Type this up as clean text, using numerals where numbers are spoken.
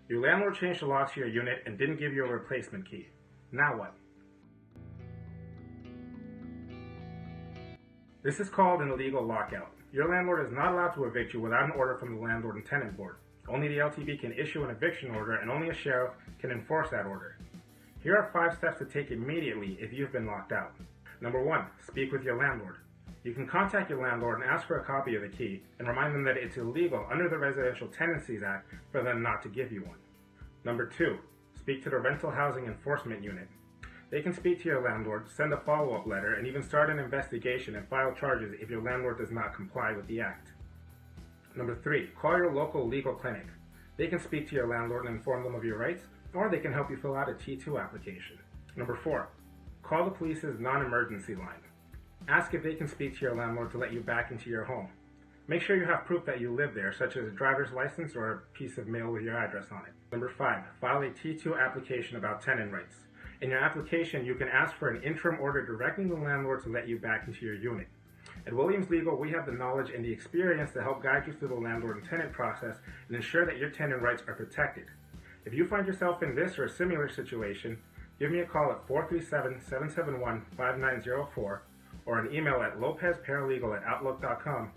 Your landlord changed the locks to your unit and didn't give you a replacement key. Now what? This is called an illegal lockout. Your landlord is not allowed to evict you without an order from the Landlord and Tenant Board. Only the LTB can issue an eviction order, and only a sheriff can enforce that order. Here are 5 steps to take immediately if you've been locked out. Number 1, speak with your landlord. You can contact your landlord and ask for a copy of the key and remind them that it's illegal under the Residential Tenancies Act for them not to give you one. Number 2, speak to the Rental Housing Enforcement Unit. They can speak to your landlord, send a follow-up letter, and even start an investigation and file charges if your landlord does not comply with the act. Number 3, call your local legal clinic. They can speak to your landlord and inform them of your rights, or they can help you fill out a T2 application. Number 4, call the police's non-emergency line. Ask if they can speak to your landlord to let you back into your home. Make sure you have proof that you live there, such as a driver's license or a piece of mail with your address on it. Number 5, file a T2 application about tenant rights. In your application, you can ask for an interim order directing the landlord to let you back into your unit. At Williams Legal, we have the knowledge and the experience to help guide you through the landlord and tenant process and ensure that your tenant rights are protected. If you find yourself in this or a similar situation, give me a call at 437-771-5904 or an email at lopezparalegal@outlook.com